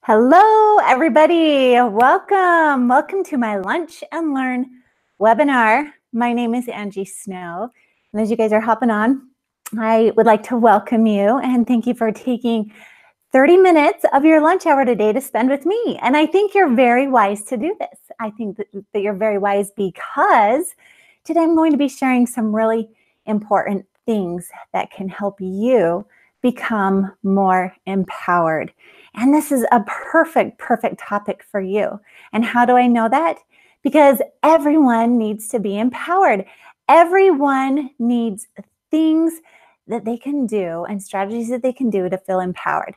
Hello, everybody. Welcome. Welcome to my Lunch and Learn webinar. My name is Angie Snow. And as you guys are hopping on, I would like to welcome you and thank you for taking 30 minutes of your lunch hour today to spend with me. And I think you're very wise to do this. I think that you're very wise because today I'm going to be sharing some really important things that can help you become more empowered. And this is a perfect topic for you. And how do I know that? Because everyone needs to be empowered. Everyone needs things that they can do and strategies that they can do to feel empowered.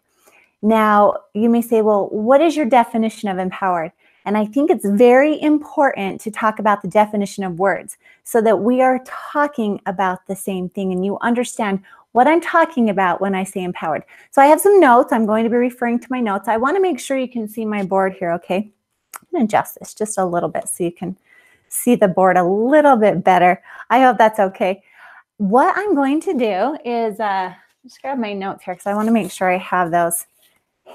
Now, you may say, well, what is your definition of empowered? And I think it's very important to talk about the definition of words so that we are talking about the same thing and you understand what I'm talking about when I say empowered. So I have some notes. I'm going to be referring to my notes. I want to make sure you can see my board here, okay? I'm going to adjust this just a little bit so you can see the board a little bit better. I hope that's okay. What I'm going to do is just grab my notes here because I want to make sure I have those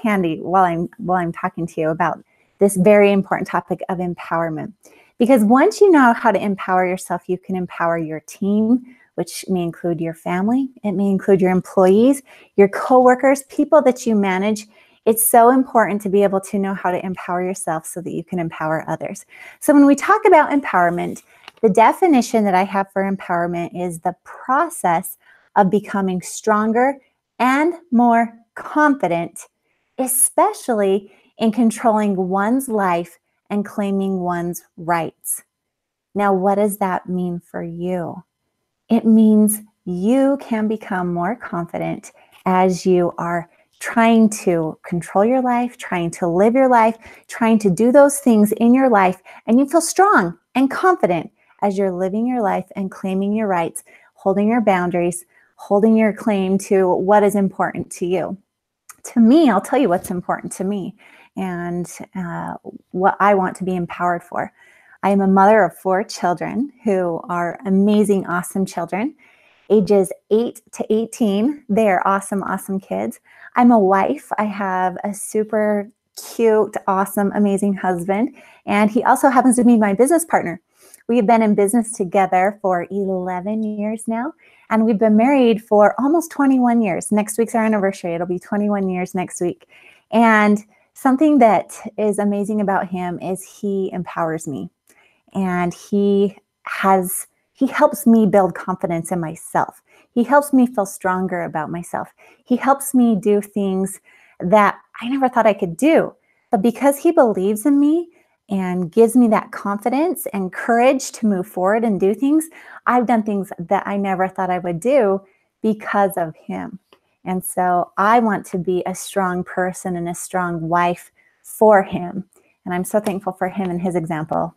handy while I'm talking to you about this very important topic of empowerment. Because once you know how to empower yourself, you can empower your team, which may include your family. It may include your employees, your coworkers, people that you manage. It's so important to be able to know how to empower yourself so that you can empower others. So when we talk about empowerment, the definition that I have for empowerment is the process of becoming stronger and more confident, especially in controlling one's life and claiming one's rights. Now, what does that mean for you? It means you can become more confident as you are trying to control your life, trying to live your life, trying to do those things in your life, and you feel strong and confident as you're living your life and claiming your rights, holding your boundaries, holding your claim to what is important to you. To me, I'll tell you what's important to me and what I want to be empowered for. I am a mother of 4 children who are amazing, awesome children, ages 8 to 18. They are awesome, awesome kids. I'm a wife. I have a super cute, awesome, amazing husband, and he also happens to be my business partner. We have been in business together for 11 years now, and we've been married for almost 21 years. Next week's our anniversary. It'll be 21 years next week. And something that is amazing about him is he empowers me. And he helps me build confidence in myself. He helps me feel stronger about myself. He helps me do things that I never thought I could do. But because he believes in me and gives me that confidence and courage to move forward and do things, I've done things that I never thought I would do because of him. And so I want to be a strong person and a strong wife for him. And I'm so thankful for him and his example.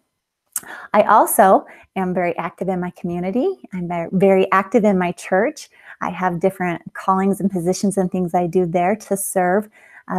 I also am very active in my community. I'm very active in my church. I have different callings and positions and things I do there to serve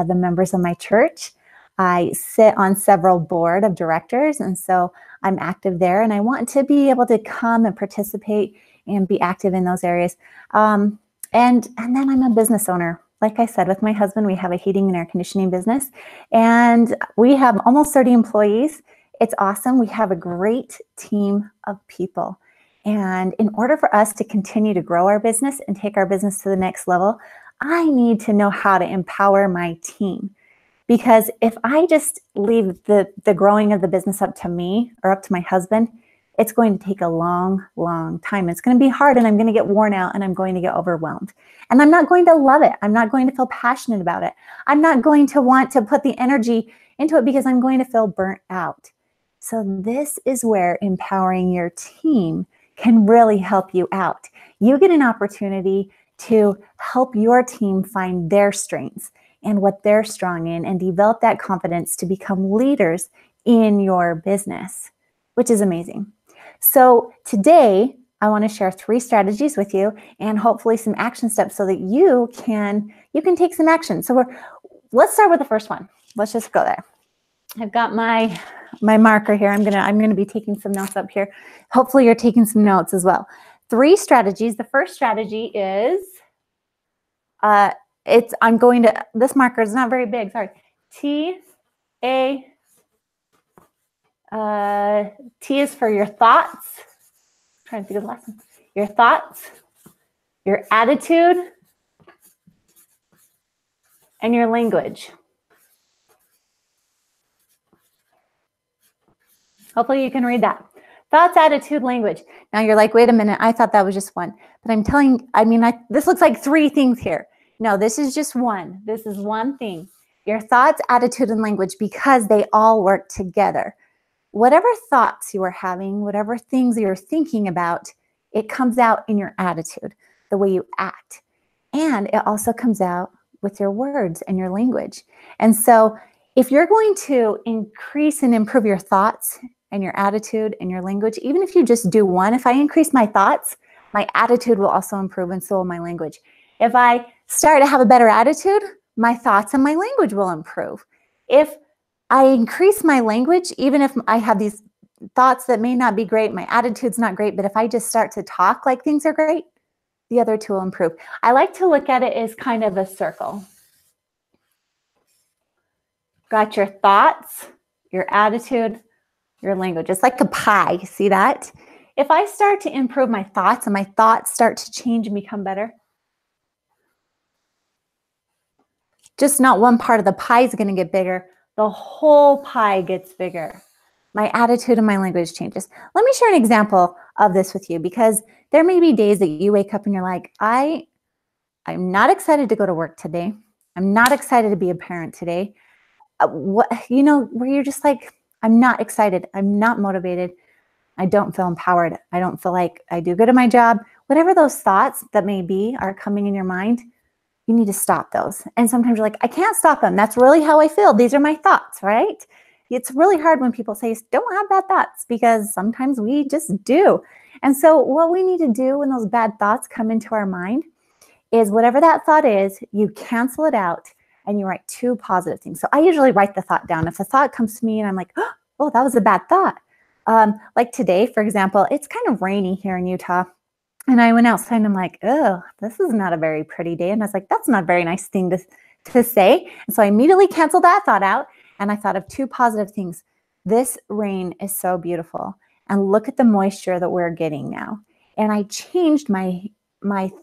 the members of my church. I sit on several board of directors, and so I'm active there, and I want to be able to come and participate and be active in those areas. And then I'm a business owner. Like I said, with my husband, we have a heating and air conditioning business, and we have almost 30 employees. It's awesome. We have a great team of people. And in order for us to continue to grow our business and take our business to the next level, I need to know how to empower my team. Because if I just leave the growing of the business up to me or up to my husband, it's going to take a long, long time. It's going to be hard and I'm going to get worn out and I'm going to get overwhelmed. And I'm not going to love it. I'm not going to feel passionate about it. I'm not going to want to put the energy into it because I'm going to feel burnt out. So this is where empowering your team can really help you out. You get an opportunity to help your team find their strengths and what they're strong in and develop that confidence to become leaders in your business, which is amazing. So today, I want to share 3 strategies with you and hopefully some action steps so that you can take some action. So let's start with the first one. Let's just go there. I've got my marker here. I'm gonna be taking some notes up here. Hopefully you're taking some notes as well. 3 strategies. The first strategy is this marker is not very big, sorry. T is for your thoughts. I'm trying to think of the last one. Your thoughts, your attitude, and your language. Hopefully you can read that. Thoughts, attitude, language. Now you're like, wait a minute, I thought that was just one. But I'm telling, this looks like three things here. No, this is just one. This is one thing. Your thoughts, attitude, and language, because they all work together. Whatever thoughts you are having, whatever things you're thinking about, it comes out in your attitude, the way you act. And it also comes out with your words and your language. And so if you're going to increase and improve your thoughts and your attitude and your language, even if you just do one, if I increase my thoughts, my attitude will also improve, and so will my language. If I start to have a better attitude, my thoughts and my language will improve. If I increase my language, even if I have these thoughts that may not be great, my attitude's not great, but if I just start to talk like things are great, the other two will improve. I like to look at it as kind of a circle. Got your thoughts, your attitude, your language. It's like a pie, see that? If I start to improve my thoughts and my thoughts start to change and become better, just not one part of the pie is going to get bigger. The whole pie gets bigger. My attitude and my language changes. Let me share an example of this with you, because there may be days that you wake up and you're like, I'm not excited to go to work today. I'm not excited to be a parent today. Where you're just like, I'm not excited. I'm not motivated. I don't feel empowered. I don't feel like I do good at my job. Whatever those thoughts that may be are coming in your mind, you need to stop those. And sometimes you're like, I can't stop them. That's really how I feel. These are my thoughts, right? It's really hard when people say, don't have bad thoughts, because sometimes we just do. And so what we need to do when those bad thoughts come into our mind is whatever that thought is, you cancel it out and you write two positive things. So I usually write the thought down. If a thought comes to me and I'm like, oh, that was a bad thought. Like today, for example, it's kind of rainy here in Utah. And I went outside and I'm like, oh, this is not a very pretty day. And I was like, that's not a very nice thing to say. And so I immediately canceled that thought out. And I thought of two positive things. This rain is so beautiful. And look at the moisture that we're getting now. And I changed my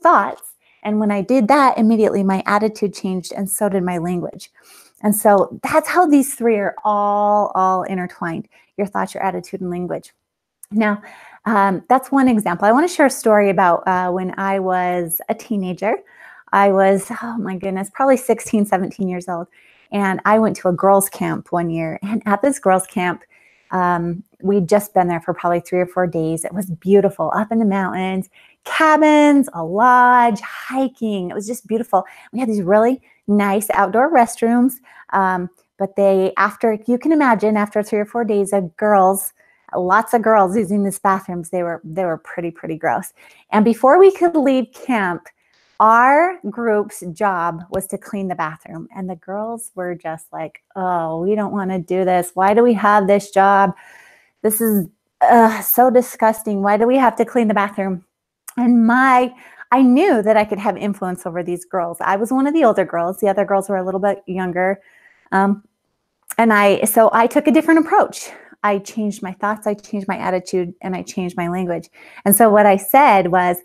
thoughts. And when I did that, immediately my attitude changed, and so did my language. And so that's how these three are all intertwined: your thoughts, your attitude, and language. Now, that's one example. I want to share a story about when I was a teenager. I was, oh my goodness, probably 16, 17 years old. And I went to a girls' camp one year. And at this girls' camp, we'd just been there for probably 3 or 4 days. It was beautiful, up in the mountains, cabins, a lodge, hiking. It was just beautiful. We had these really nice outdoor restrooms. But you can imagine, after 3 or 4 days of girls, lots of girls using these bathrooms, they were pretty gross. And before we could leave camp, our group's job was to clean the bathroom. And the girls were just like, oh, we don't want to do this. Why do we have this job? This is so disgusting. Why do we have to clean the bathroom? And I knew that I could have influence over these girls. I was one of the older girls. The other girls were a little bit younger. So I took a different approach. I changed my thoughts, I changed my attitude, and I changed my language. And so what I said was,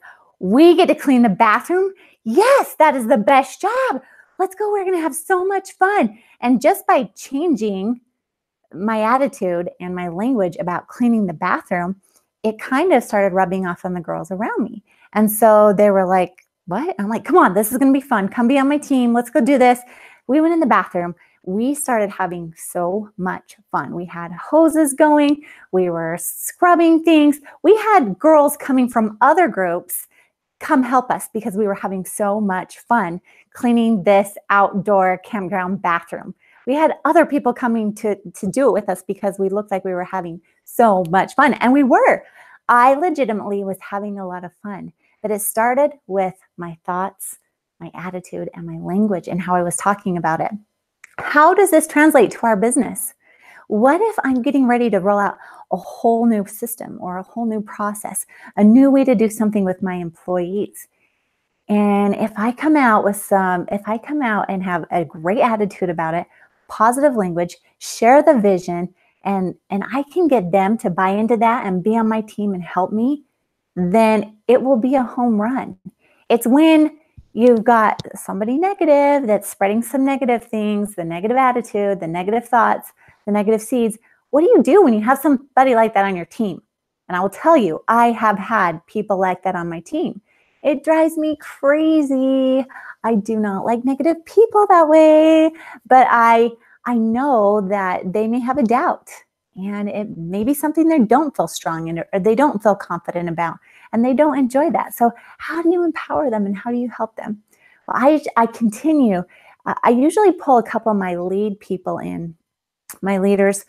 we get to clean the bathroom? Yes, that is the best job. Let's go. We're going to have so much fun. And just by changing my attitude and my language about cleaning the bathroom, it kind of started rubbing off on the girls around me. And so they were like, what? I'm like, come on, this is going to be fun. Come be on my team. Let's go do this. We went in the bathroom. We started having so much fun. We had hoses going. We were scrubbing things. We had girls coming from other groups come help us because we were having so much fun cleaning this outdoor campground bathroom. We had other people coming to do it with us because we looked like we were having so much fun. And we were. I legitimately was having a lot of fun. But it started with my thoughts, my attitude, and my language and how I was talking about it. How does this translate to our business? What if I'm getting ready to roll out a whole new system or a whole new process, a new way to do something with my employees? And if I come out and have a great attitude about it, positive language, share the vision, and I can get them to buy into that and be on my team and help me, then it will be a home run. It's when you've got somebody negative that's spreading some negative things, the negative attitude, the negative thoughts, the negative seeds. What do you do when you have somebody like that on your team? And I will tell you, I have had people like that on my team. It drives me crazy. I do not like negative people that way, but I know that they may have a doubt, and it may be something they don't feel strong in, or they don't feel confident about, and they don't enjoy that. So how do you empower them, and how do you help them? Well, I continue. I usually pull a couple of my lead people in, my leaders,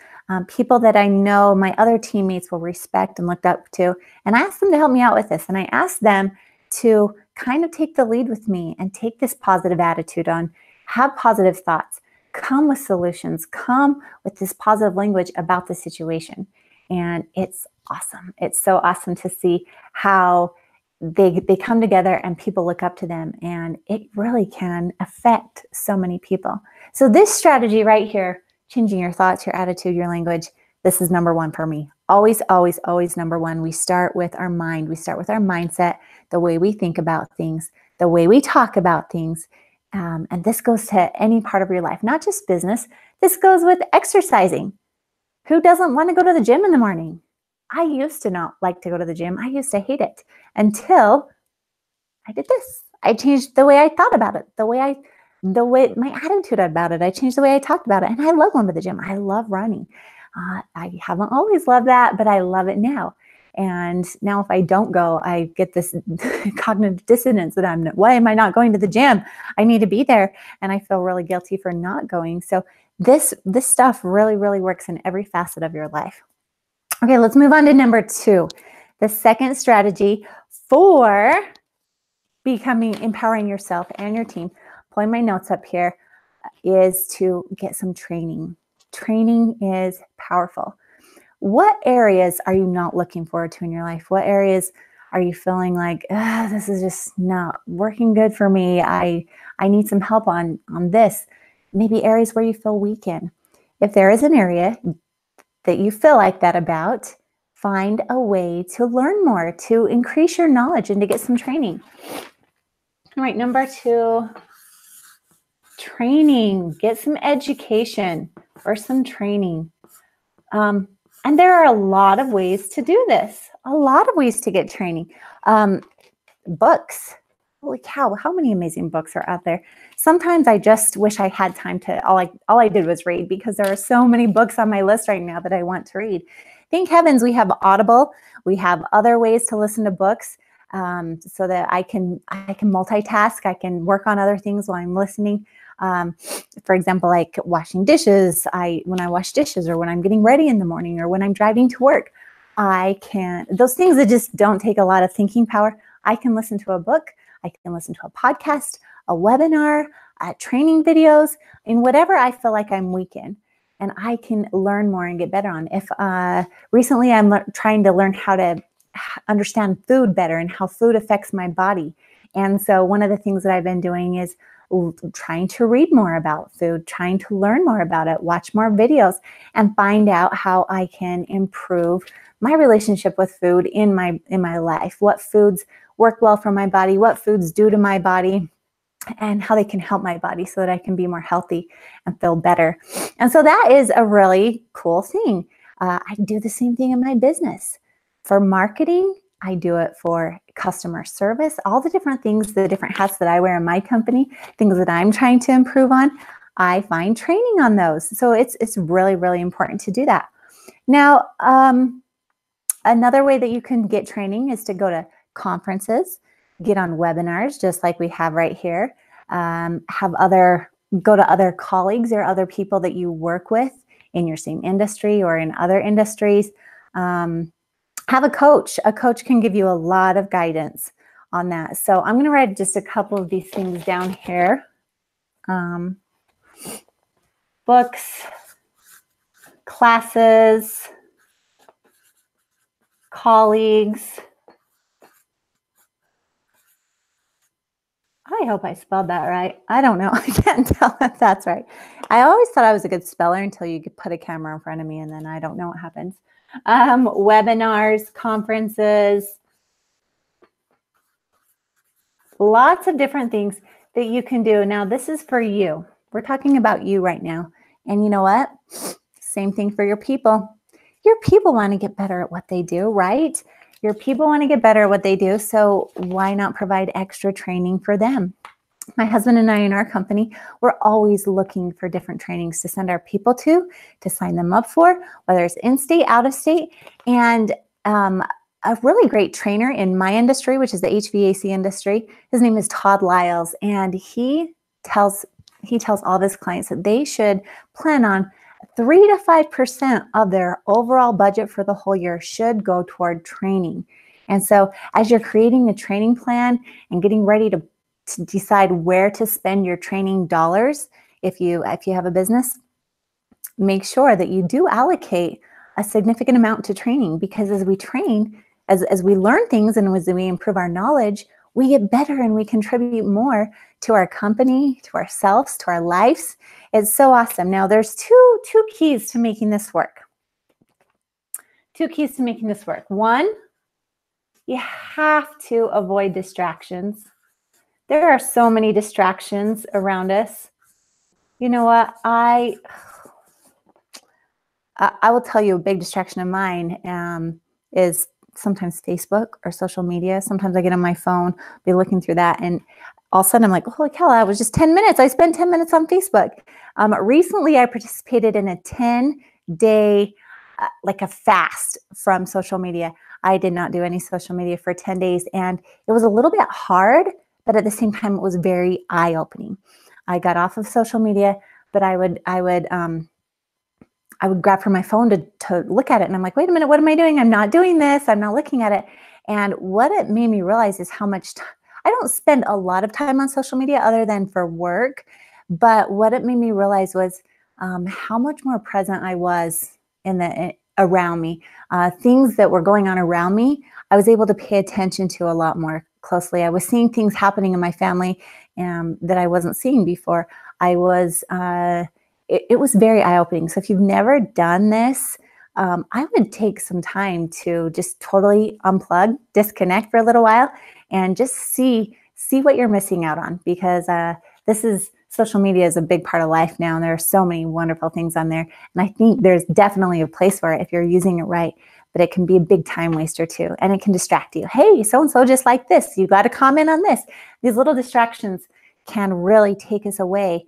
people that I know my other teammates will respect and look up to, and I ask them to help me out with this. And I ask them to kind of take the lead with me and take this positive attitude on, have positive thoughts, come with solutions, come with this positive language about the situation. And it's awesome. It's so awesome to see how they come together and people look up to them, and it really can affect so many people. So this strategy right here, changing your thoughts, your attitude, your language, this is number one for me. Always, always, always number one. We start with our mind. We start with our mindset, the way we think about things, the way we talk about things. And this goes to any part of your life, not just business. This goes with exercising. Who doesn't want to go to the gym in the morning? I used to not like to go to the gym. I used to hate it until I did this. I changed the way I thought about it, the way my attitude about it. I changed the way I talked about it. And I love going to the gym. I love running. I haven't always loved that, but I love it now. And now if I don't go, I get this cognitive dissonance that why am I not going to the gym? I need to be there. And I feel really guilty for not going. So this stuff really, really works in every facet of your life. Okay, let's move on to number 2. The second strategy for empowering yourself and your team, pulling my notes up here, is to get some training. Training is powerful. What areas are you not looking forward to in your life? What areas are you feeling like, this is just not working good for me? I need some help on this. Maybe areas where you feel weak in. If there is an area that you feel like that about, find a way to learn more, to increase your knowledge, and to get some training. All right, number 2, training. Get some education or some training. And there are a lot of ways to do this, a lot of ways to get training. Books. Holy cow, how many amazing books are out there? Sometimes I just wish I had time to, all I did was read, because there are so many books on my list right now that I want to read. Thank heavens we have Audible. We have other ways to listen to books, so that I can multitask. I can work on other things while I'm listening. For example, like washing dishes. When I wash dishes, or when I'm getting ready in the morning, or when I'm driving to work, those things that just don't take a lot of thinking power, I can listen to a book, I can listen to a podcast, a webinar, training videos, in whatever I feel like I'm weak in, and I can learn more and get better on. If recently I'm trying to learn how to understand food better and how food affects my body. And so one of the things that I've been doing is trying to read more about food, trying to learn more about it, watch more videos, and find out how I can improve my relationship with food in my life. What foods work well for my body, what foods do to my body, and how they can help my body so that I can be more healthy and feel better. And so that is a really cool thing. I do the same thing in my business. For marketing, I do it for customer service, all the different things, the different hats that I wear in my company, things that I'm trying to improve on, I find training on those. So it's really, really important to do that. Now, another way that you can get training is to go to conferences, get on webinars, just like we have right here, go to other colleagues or other people that you work with in your same industry or in other industries. Have a coach. A coach can give you a lot of guidance on that. So I'm going to write just a couple of these things down here. Books, classes, colleagues. I hope I spelled that right. I don't know. I can't tell if that's right. I always thought I was a good speller until you could put a camera in front of me, and then I don't know what happens. Webinars, conferences, lots of different things that you can do. Now, this is for you. We're talking about you right now. And you know what? Same thing for your people. Your people want to get better at what they do, right? Your people want to get better at what they do. So why not provide extra training for them? My husband and I in our company, we're always looking for different trainings to send our people to sign them up for, whether it's in-state, out-of-state. And a really great trainer in my industry, which is the HVAC industry, his name is Todd Lyles, and he tells all of his clients that they should plan on 3 to 5% of their overall budget for the whole year should go toward training. And so as you're creating a training plan and getting ready to decide where to spend your training dollars, if you have a business, make sure that you do allocate a significant amount to training, because as we train, as we learn things and as we improve our knowledge, we get better and we contribute more to our company, to ourselves, to our lives. It's so awesome. Now, there's two keys to making this work. 2 keys to making this work. 1, you have to avoid distractions. There are so many distractions around us. You know what? I will tell you a big distraction of mine is sometimes Facebook or social media. Sometimes I get on my phone, be looking through that, and all of a sudden I'm like, holy cow, that was just 10 minutes. I spent 10 minutes on Facebook. Recently, I participated in a 10-day, like a fast from social media. I did not do any social media for 10 days, and it was a little bit hard, but at the same time, it was very eye-opening. I got off of social media, but I would grab for my phone to look at it. And I'm like, wait a minute, what am I doing? I'm not doing this. I'm not looking at it. And what it made me realize is how much time, I don't spend a lot of time on social media other than for work. But what it made me realize was how much more present I was around me. Things that were going on around me, I was able to pay attention to a lot more closely. I was seeing things happening in my family that I wasn't seeing before. It was very eye-opening. So if you've never done this, I would take some time to just totally unplug, disconnect for a little while, and just see what you're missing out on, because social media is a big part of life now, and there are so many wonderful things on there. And I think there's definitely a place for it if you're using it right, but it can be a big time waster too, and it can distract you. Hey, so-and-so just like this. You got to comment on this. These little distractions can really take us away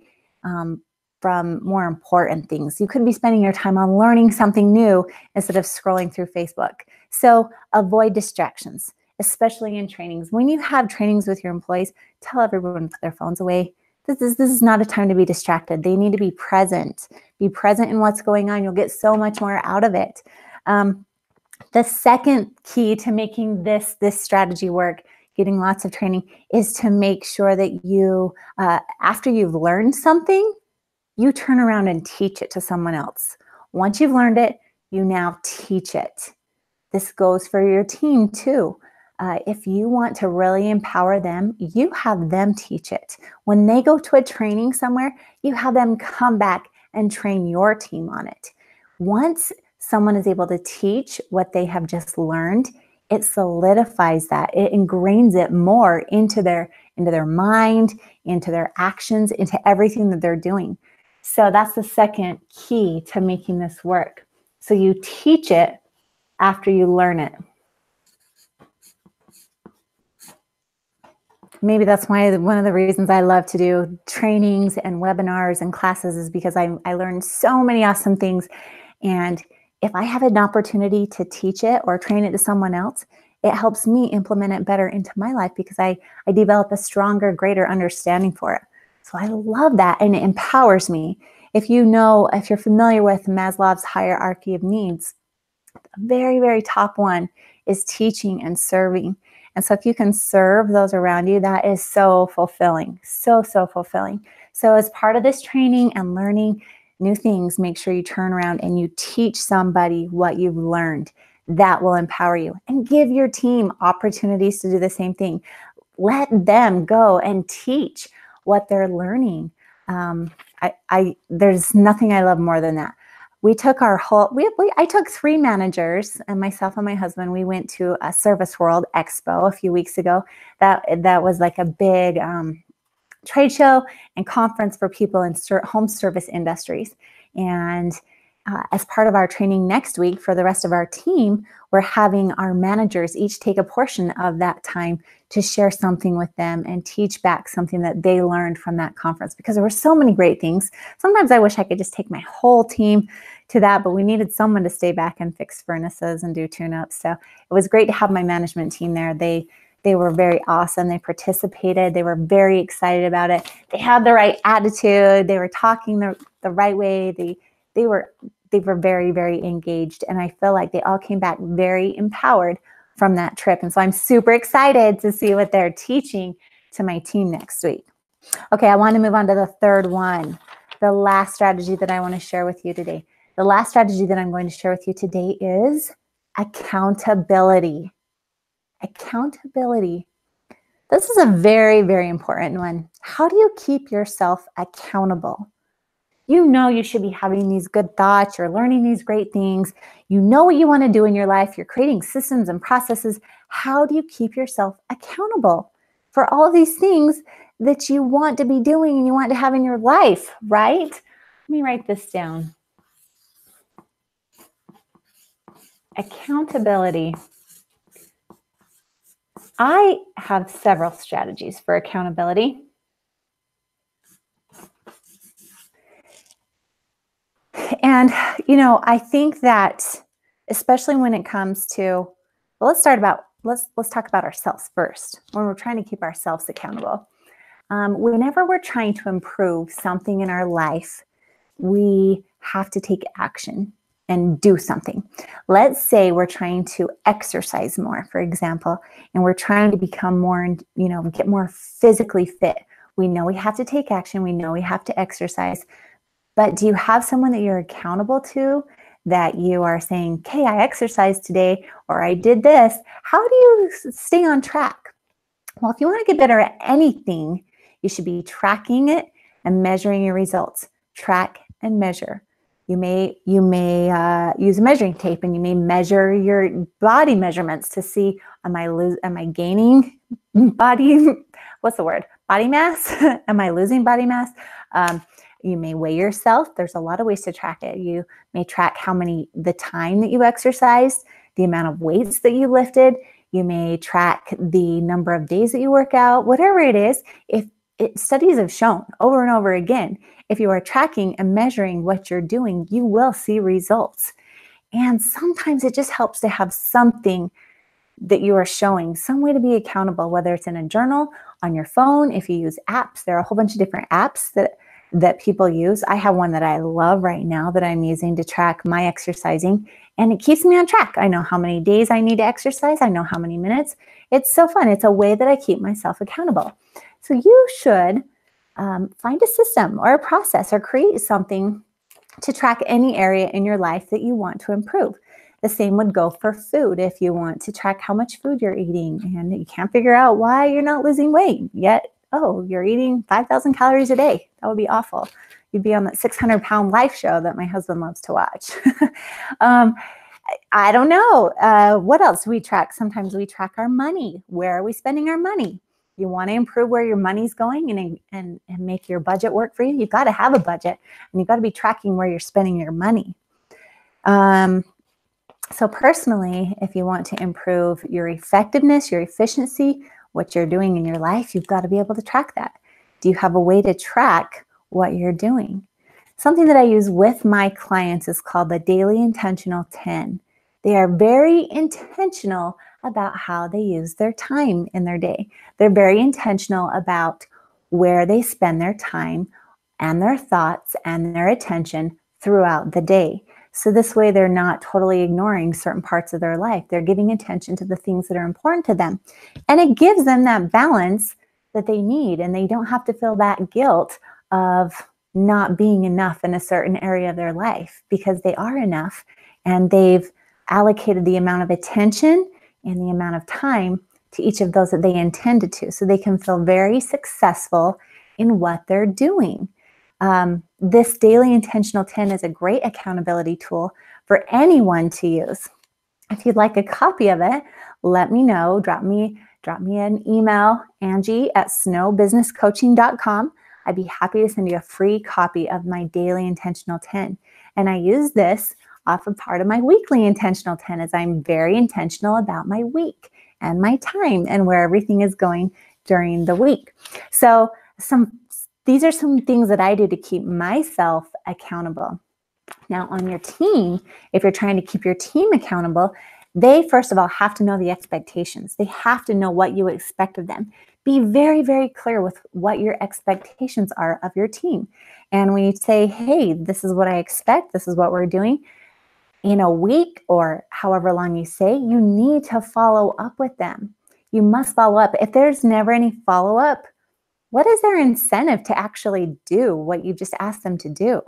from more important things. You could be spending your time on learning something new instead of scrolling through Facebook. So avoid distractions, especially in trainings. When you have trainings with your employees, tell everyone to put their phones away. This is not a time to be distracted. They need to be present. Be present in what's going on. You'll get so much more out of it. The second key to making this strategy work, getting lots of training, is to make sure that you, after you've learned something, you turn around and teach it to someone else. Once you've learned it, you now teach it. This goes for your team too. If you want to really empower them, you have them teach it. When they go to a training somewhere, you have them come back and train your team on it. Once someone is able to teach what they have just learned, it solidifies that. It ingrains it more into their mind, into their actions, into everything that they're doing. So that's the second key to making this work. So you teach it after you learn it. Maybe that's why one of the reasons I love to do trainings and webinars and classes is because I learned so many awesome things. And if I have an opportunity to teach it or train it to someone else, it helps me implement it better into my life, because I develop a stronger, greater understanding for it. So I love that, and it empowers me. If you're familiar with Maslow's hierarchy of needs, the very, very top one is teaching and serving. And so if you can serve those around you, that is so fulfilling, so fulfilling. So as part of this training and learning new things, make sure you turn around and you teach somebody what you've learned. That will empower you, and give your team opportunities to do the same thing. let them go and teach what they're learning. There's nothing I love more than that. We took our whole, I took 3 managers, and myself and my husband, we went to a Service World Expo a few weeks ago. That was like a big trade show and conference for people in home service industries. And as part of our training next week for the rest of our team, we're having our managers each take a portion of that time to share something with them and teach back something that they learned from that conference, because there were so many great things. Sometimes I wish I could just take my whole team to that, but we needed someone to stay back and fix furnaces and do tune-ups. So it was great to have my management team there. They were very awesome. They participated. They were very excited about it. They had the right attitude. They were talking the right way. They were very, very engaged. And I feel like they all came back very empowered from that trip. And so I'm super excited to see what they're teaching to my team next week. Okay, I want to move on to the third one, the last strategy that I want to share with you today. The last strategy that I'm going to share with you today is accountability. Accountability. This is a very, very important one. How do you keep yourself accountable? You know you should be having these good thoughts. You're learning these great things. You know what you want to do in your life. You're creating systems and processes. How do you keep yourself accountable for all of these things that you want to be doing and you want to have in your life, right? Let me write this down. Accountability. I have several strategies for accountability. And, I think that especially when it comes to, well, let's talk about ourselves first when we're trying to keep ourselves accountable. Whenever we're trying to improve something in our life, we have to take action and do something. Let's say we're trying to exercise more, for example, and we're trying to become more, get more physically fit. We know we have to take action. We know we have to exercise. But do you have someone that you're accountable to, that you are saying, okay, I exercised today, or I did this? How do you stay on track? Well, if you want to get better at anything, you should be tracking it and measuring your results. Track and measure. You may use a measuring tape, and you may measure your body measurements to see, am I gaining body mass? Am I losing body mass? You may weigh yourself. There's a lot of ways to track it. You may track the time that you exercised, the amount of weights that you lifted. You may track the number of days that you work out, whatever it is. Studies have shown over and over again, if you are tracking and measuring what you're doing, you will see results. And sometimes it just helps to have something that you are showing, some way to be accountable, whether it's in a journal, on your phone, if you use apps. There are a whole bunch of different apps that people use. I have one that I love right now that I'm using to track my exercising, and it keeps me on track. I know how many days I need to exercise. I know how many minutes. It's so fun. It's a way that I keep myself accountable. So you should find a system or a process or create something to track any area in your life that you want to improve. The same would go for food. If you want to track how much food you're eating and you can't figure out why you're not losing weight yet, you're eating 5,000 calories a day. That would be awful. You'd be on that 600-pound life show that my husband loves to watch. I don't know. What else do we track? Sometimes we track our money. Where are we spending our money? You want to improve where your money's going and make your budget work for you. You've got to have a budget, and you've got to be tracking where you're spending your money. So personally, if you want to improve your effectiveness, your efficiency, what you're doing in your life, you've got to be able to track that. Do you have a way to track what you're doing? Something that I use with my clients is called the Daily Intentional 10. They are very intentional about how they use their time in their day. They're very intentional about where they spend their time and their thoughts and their attention throughout the day. So this way they're not totally ignoring certain parts of their life. They're giving attention to the things that are important to them. And it gives them that balance that they need, and they don't have to feel that guilt of not being enough in a certain area of their life, because they are enough and they've allocated the amount of attention and the amount of time to each of those that they intended to, so they can feel very successful in what they're doing. This Daily Intentional 10 is a great accountability tool for anyone to use. If you'd like a copy of it, let me know. Drop me an email, Angie@snowbusinesscoaching.com. I'd be happy to send you a free copy of my Daily Intentional 10. And I use this off of part of my weekly Intentional 10, as I'm very intentional about my week and my time and where everything is going during the week. So these are some things that I do to keep myself accountable. Now, on your team, if you're trying to keep your team accountable, they first of all have to know the expectations. They have to know what you expect of them. Be very, very clear with what your expectations are of your team. And when you say, hey, this is what I expect, this is what we're doing, in a week or however long you say, you need to follow up with them. You must follow up. If there's never any follow-up, what is their incentive to actually do what you just asked them to do?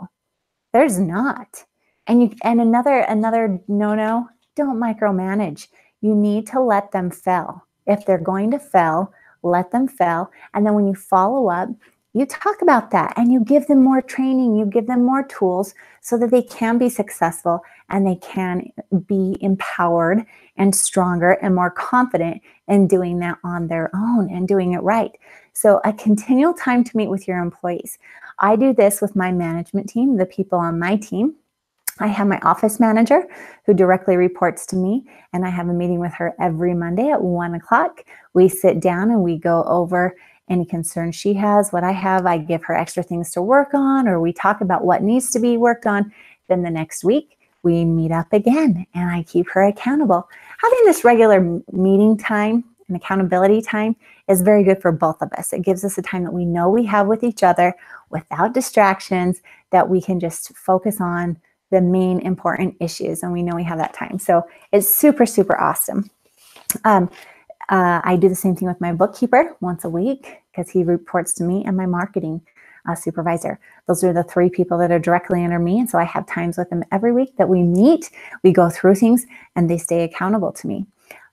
There's not. And another no-no, don't micromanage. You need to let them fail. If they're going to fail, let them fail. And then when you follow up, you talk about that and you give them more training, you give them more tools so that they can be successful and they can be empowered and stronger and more confident in doing that on their own and doing it right. So a continual time to meet with your employees. I do this with my management team, the people on my team. I have my office manager who directly reports to me, and I have a meeting with her every Monday at 1 o'clock. We sit down and we go over any concerns she has, what I have. I give her extra things to work on, or we talk about what needs to be worked on. Then the next week, we meet up again, and I keep her accountable. Having this regular meeting time and accountability time is very good for both of us. It gives us a time that we know we have with each other without distractions, that we can just focus on the main important issues, and we know we have that time. So it's super, super awesome. I do the same thing with my bookkeeper once a week because he reports to me, and my marketing supervisor. Those are the three people that are directly under me. And so I have times with them every week that we meet, we go through things, and they stay accountable to me.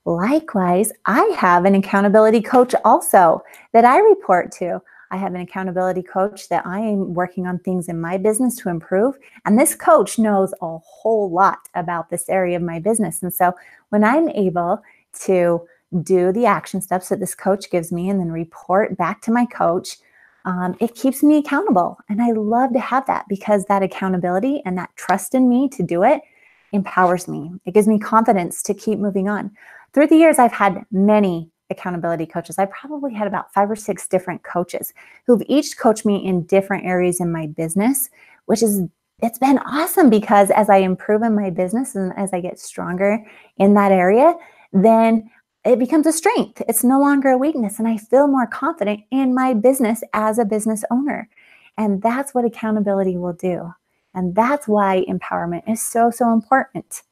Likewise, I have an accountability coach also that I report to. I have an accountability coach that I am working on things in my business to improve. And this coach knows a whole lot about this area of my business. And so when I'm able to do the action steps that this coach gives me and then report back to my coach, it keeps me accountable. And I love to have that because that accountability and that trust in me to do it empowers me. It gives me confidence to keep moving on. Through the years, I've had many accountability coaches. I probably had about 5 or 6 different coaches who've each coached me in different areas in my business, it's been awesome because as I improve in my business and as I get stronger in that area, then it becomes a strength. It's no longer a weakness, and I feel more confident in my business as a business owner. And that's what accountability will do. And that's why empowerment is so, so important.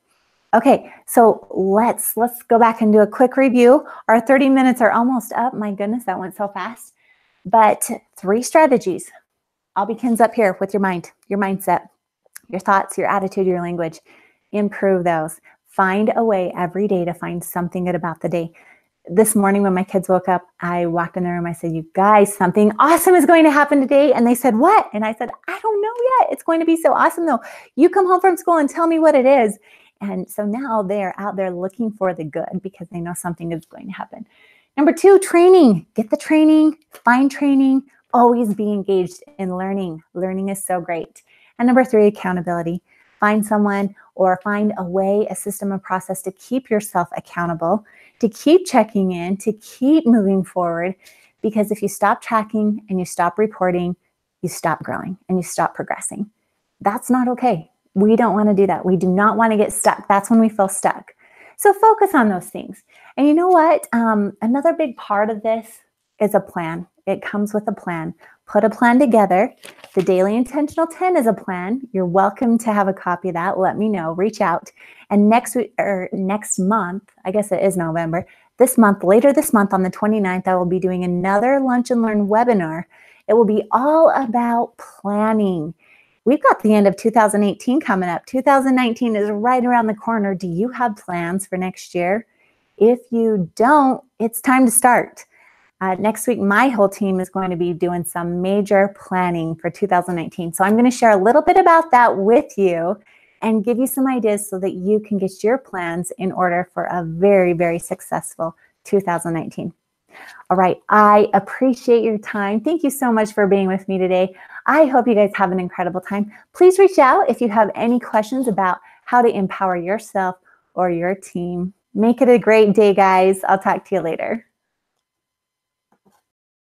Okay, so let's go back and do a quick review. Our 30 minutes are almost up. My goodness, that went so fast. But 3 strategies. All begins up here with your mind, your mindset, your thoughts, your attitude, your language. Improve those. Find a way every day to find something good about the day. This morning when my kids woke up, I walked in the room. I said, you guys, something awesome is going to happen today. And they said, what? And I said, I don't know yet. It's going to be so awesome though. You come home from school and tell me what it is. And so now they're out there looking for the good because they know something is going to happen. Number 2, training. Get the training, find training, always be engaged in learning. Learning is so great. And number 3, accountability. Find someone or find a way, a system, a process to keep yourself accountable, to keep checking in, to keep moving forward. Because if you stop tracking and you stop reporting, you stop growing and you stop progressing. That's not okay. We don't want to do that. We do not want to get stuck. That's when we feel stuck. So focus on those things. And you know what? Another big part of this is a plan. It comes with a plan. Put a plan together. The Daily Intentional 10 is a plan. You're welcome to have a copy of that. Let me know. Reach out. And next month, I guess it is November, later this month on the 29th, I will be doing another Lunch and Learn webinar. It will be all about planning. We've got the end of 2018 coming up. 2019 is right around the corner. Do you have plans for next year? If you don't, it's time to start. Next week, my whole team is going to be doing some major planning for 2019. So I'm going to share a little bit about that with you and give you some ideas so that you can get your plans in order for a very, very successful 2019. All right, I appreciate your time. Thank you so much for being with me today. I hope you guys have an incredible time. Please reach out if you have any questions about how to empower yourself or your team. Make it a great day, guys. I'll talk to you later.